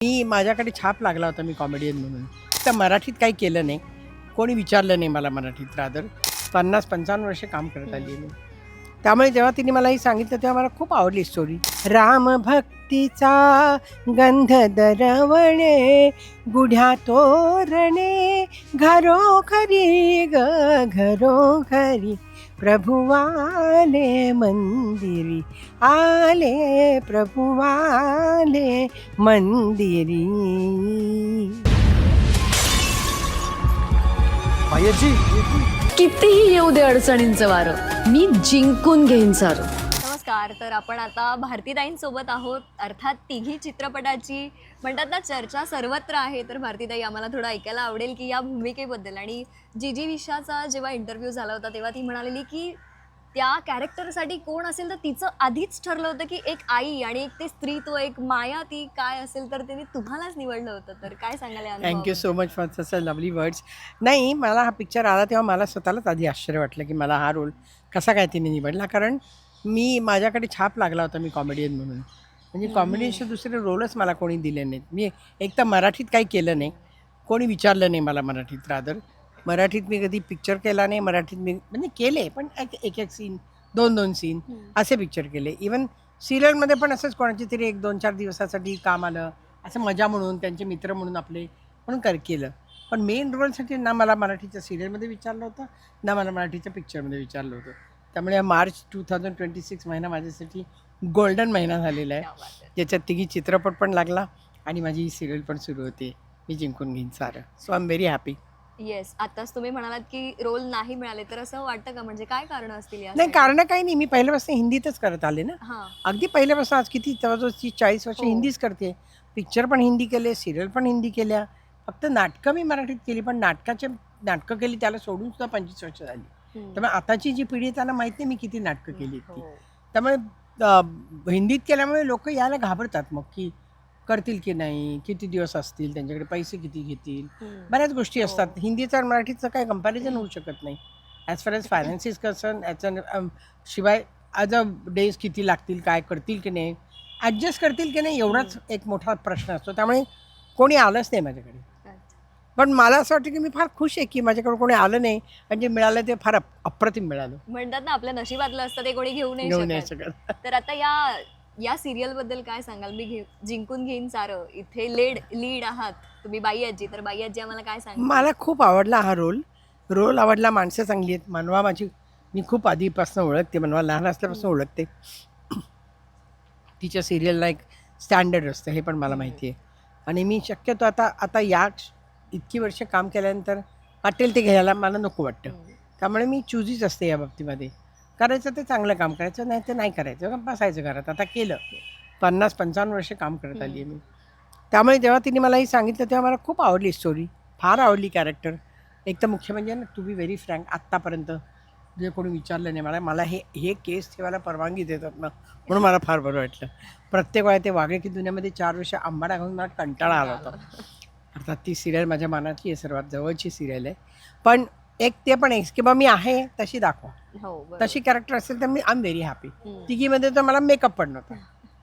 मी माझ्याकडे छाप लागला होता मी कॉमेडियन म्हणून. तर मराठीत काही केलं नाही. कोणी विचारलं नाही मला मराठीत रादर. 50-55 वर्ष काम करत आली आहे मी. त्यामुळे जेव्हा तिने मला ही सांगितलं तेव्हा मला खूप आवडली स्टोरी. राम भक्तीचा गंध दरवणे गुढ्या तोरणे घरोघरी घरोघरी प्रभु आले मंदिरी आले प्रभु आले मंदिरी. बायजी कितीही येऊ दे अडचणींचं वारं, मी जिंकून घेईन सारं. नमस्कार. तर आपण आता भारतीताईंसोबत आहोत. अर्थात तिघी चित्रपटाची म्हणतात ना चर्चा सर्वत्र आहे. तर भारतीताई, आम्हाला थोडं ऐकायला आवडेल की या भूमिकेबद्दल. आणि जी विशाचा जेव्हा इंटरव्ह्यू झाला होता तेव्हा ती म्हणालेली की त्या कॅरेक्टरसाठी कोण असेल तर तिचं आधीच ठरलं होतं की एक आई आणि एक ते स्त्रीत्व, एक माया ती काय असेल तर तिने तुम्हालाच निवडलं होतं. तर काय सांगाल? Thank you so much for such a lovely words. नाही, मला हा पिक्चर आला तेव्हा मला स्वतःलाच आधी आश्चर्य वाटलं की मला हा रोल कसा काय तिने निवडला. कारण माझ्याकडे छाप लागला होता मी कॉमेडियन म्हणून. म्हणजे कॉमेडियनचे दुसरे रोलच मला कोणी दिले नाहीत. मी एक तर मराठीत काही केलं नाही. कोणी विचारलं नाही मला मराठीत रादर. मराठीत मी कधी पिक्चर केला नाही. मराठीत मी म्हणजे केले पण एक सीन, 2 सीन असे पिक्चर केले. इवन सिरियलमध्ये पण असंच कोणाची तरी 1-2-4 दिवसासाठी काम आलं, असं मजा म्हणून, त्यांचे मित्र म्हणून आपले म्हणून केलं. पण मेन रोलसाठी ना मला मराठीच्या सिरियलमध्ये विचारलं होतं, ना मला मराठीच्या पिक्चरमध्ये विचारलं होतं. त्यामुळे मार्च 2026 महिना माझ्यासाठी गोल्डन महिना झालेला आहे, ज्याच्यात तिघी चित्रपट पण लागला आणि माझी ही सिरियल पण सुरू होते, मी जिंकून घेईन सारं. So I am very happy. Yes. आताच तुम्ही म्हणालात की रोल नाही मिळाले, तर असं वाटतं का? म्हणजे काय कारण असतील या? नाही, कारणं काही नाही. मी पहिल्यापासून हिंदीतच करत आले ना. हां. अगदी पहिल्यापासून आज किती जवळजवळ 40 वर्ष हिंदीच करते. पिक्चर पण हिंदी केले, सिरियल पण हिंदी केल्या. फक्त नाटकं मी मराठीत केली, पण नाटकं केली त्याला सोडून सुद्धा 25 वर्ष झाली. त्यामुळे आताची जी पिढी आहे त्यांना माहीत नाही मी किती नाटकं केली ती. त्यामुळे हिंदीत केल्यामुळे लोक यायला घाबरतात मग की करतील की नाही, किती दिवस असतील, त्यांच्याकडे पैसे किती घेतील, बऱ्याच गोष्टी असतात. हिंदीचं आणि मराठीचं काही कंपॅरिझन होऊ शकत नाही as far as finance is concern. शिवाय ॲज अ डेज किती लागतील, काय करतील की नाही, ॲडजस्ट करतील की नाही, एवढाच एक मोठा प्रश्न असतो. त्यामुळे कोणी आलंच नाही माझ्याकडे. पण मला असं वाटतं की मी फार खुश आहे की माझ्याकडे कोणी आलं नाही आणि जे मिळालं ते फार अप्रतिम मिळालं. म्हणतात ना आपल्या नशिबातलं असतं ते कोणी घेऊ घेऊ नाही नाही शकत. शकत. तर आता या सिरियल बद्दल काय सांगाल? मी जिंकून घेईन सारं. इथे लीड आहात तुम्ही बाई आजी. तर बाई आजी आम्हाला काय सांगाल? मला खूप आवडला हा रोल आवडला. माणसं चांगली आहेत. मनवा मी खूप आधीपासून ओळखते. मनवा लहान असल्यापासून ओळखते. तिच्या सिरियलला एक स्टँडर्ड असतं हे पण मला माहिती आहे. आणि मी शक्यतो आता इतकी वर्ष काम केल्यानंतर वाटेल ते घ्यायला मला नको वाटतं. त्यामुळे मी चूजीच असते या बाबतीमध्ये. करायचं ते चांगलं काम करायचं, नाही ते नाही करायचं, बसायचं घरात. आता केलं. 50-55 वर्ष काम करत आली आहे मी. त्यामुळे जेव्हा तिने मला ही सांगितलं तेव्हा मला खूप आवडली स्टोरी. फार आवडली कॅरेक्टर. एक तर मुख्य म्हणजे ना, टू बी व्हेरी फ्रँक, आत्तापर्यंत जे कोणी विचारलं नाही मला हे केस ठेवायला परवानगी देतात ना, म्हणून मला फार बरं वाटलं. प्रत्येक वेळा ते वाघे की दुनियामध्ये 4 वर्ष आंबाडा घालून मला कंटाळा आला होता. अर्थात ती सिरियल माझ्या मनाची आहे, सर्वात जवळची सिरियल आहे. पण ते पण एक की बा मी आहे तशी दाखवा. तशी कॅरेक्टर असेल तर आय एम व्हेरी हॅपी. तिघीमध्ये तर मला मेकअप पण नव्हता.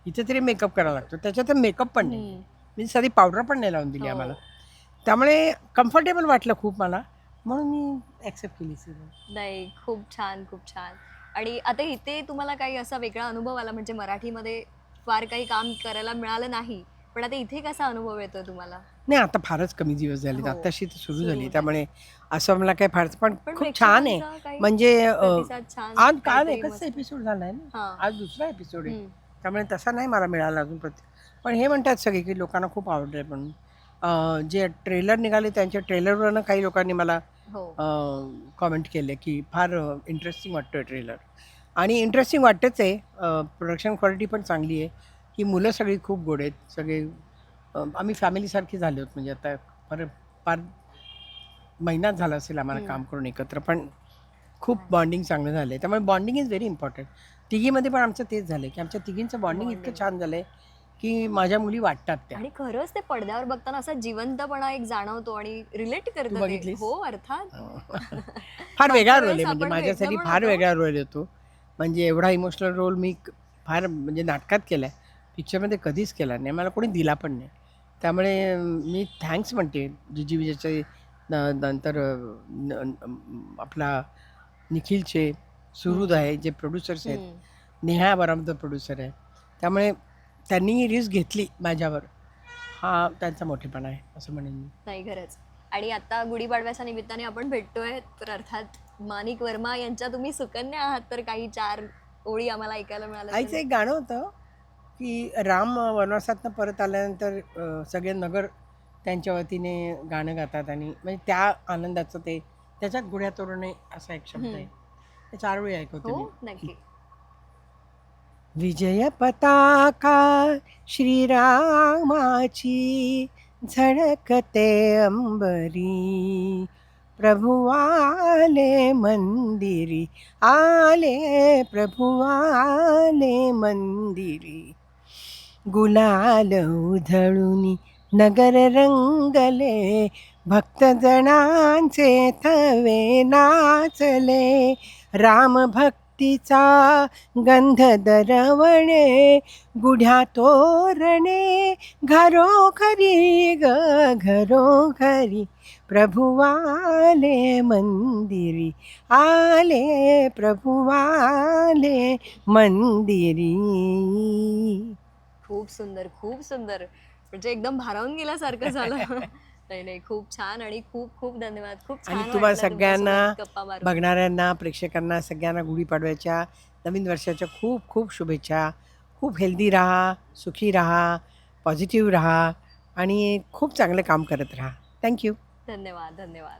इथे तरी मेकअप करावा लागतो, त्याच्यात मेकअप पण नाही. मी साधी पावडर पण नाही लावून दिली आम्हाला. त्यामुळे कम्फर्टेबल वाटलं खूप मला, म्हणून मी ॲक्सेप्ट केली सिरियल. नाही, खूप छान, खूप छान. आणि आता इथे तुम्हाला काही असा वेगळा अनुभव आला? म्हणजे मराठीमध्ये फार काही काम करायला मिळालं नाही, पण आता इथे कसा अनुभव येतोय तुम्हाला? नाही, आता फारच कमी दिवस झाले. आत्ताशी तर सुरू झाली, त्यामुळे असं मला काही फारच, पण खूप छान आहे. म्हणजे आज काल एकच एपिसोड झालाय ना, आज दुसरा एपिसोड आहे. त्यामुळे तसा नाही मला मिळाला अजून पण हे म्हणतात सगळे की लोकांना खूप आवडलंय. पण जे ट्रेलर निघाले त्यांच्या ट्रेलरवरनं काही लोकांनी मला कॉमेंट केले की फार इंटरेस्टिंग वाटतोय ट्रेलर. आणि इंटरेस्टिंग वाटतंच आहे. प्रोडक्शन क्वालिटी पण चांगली आहे. ही मुलं सगळी खूप गोड आहेत. सगळे आम्ही फॅमिलीसारखी झाले आहोत. म्हणजे आता फार महिनाच झाला असेल आम्हाला काम करून एकत्र, पण खूप बॉन्डिंग चांगलं झालं आहे. त्यामुळे बॉन्डिंग इज व्हेरी इम्पॉर्टंट. तिघीमध्ये पण आमचं तेच झालं की आमच्या तिघींचं बॉन्डिंग इतकं छान झालं आहे की माझ्या मुली वाटतात त्या. आणि खरंच ते पडद्यावर बघताना असा जिवंतपणा एक जाणवतो आणि रिलेट करतो. बघितलीस? हो, अर्थात. फार वेगळा रोल आहे. वेळेस म्हणजे आपण माझ्यासाठी वेगळं फार बनवतो. वेगळा रोल येतो. म्हणजे एवढा इमोशनल रोल मी फार म्हणजे नाटकात केला आहे, पिक्चरमध्ये कधीच केला नाही. मला कोणी दिला पण नाही. त्यामुळे मी थँक्स म्हणते जीजी विजयचे नंतर आपला निखिलचे, सुहृद आहे जे प्रोड्युसर्स आहेत, हम्म. नेहा बरामकर प्रोड्युसर आहे. त्यामुळे त्यांनी रिस्क घेतली माझ्यावर, हा त्यांचा मोठेपणा आहे असं म्हणेन मी. नाही खरंच. आणि आता गुढीपाडव्याच्या निमित्ताने आपण भेटतोय, तर अर्थात माणिक वर्मा यांच्या तुम्ही सुकन्या आहात, तर काही 4 ओळी आम्हाला ऐकायला मिळाल्या आईचं तर? एक गाणं होतं की राम वनवासातनं परत आल्यानंतर सगळे नगर त्यांच्या वतीने गाणं गातात आणि म्हणजे त्या आनंदाचं ते त्याच्यात गुढ्या तोरणे असा एक शब्द आहे. ते 4 वेळी ऐकवते हो मी. नक्की. विजय पताका श्रीरामाची झळकते अंबरी, प्रभु आले मंदिरी, आले प्रभु आले मंदिरी. गुलाल उधळूनी नगर रंगले, भक्तजनांचे थवे नाचले. राम भक्तीचा गंध दरवणे, गुढ्या तोरणे घरोघरी ग घरोघरी. प्रभु आले मंदिरी, आले प्रभु आले मंदिरी. खूप सुंदर, खूप सुंदर. म्हणजे एकदम भारावून गेल्यासारखं झालं. नाही नाही, खूप छान आणि खूप खूप धन्यवाद. खूप छान आणि तुम्हाला वाटलं सगळ्यांना, तुमच्यासोबत गप्पा मारून. बघणाऱ्यांना, प्रेक्षकांना सगळ्यांना गुढीपाडव्याच्या नवीन वर्षाच्या खूप खूप शुभेच्छा. खूप हेल्दी राहा, सुखी राहा, पॉझिटिव्ह राहा आणि खूप चांगलं काम करत राहा. थँक्यू. धन्यवाद, धन्यवाद.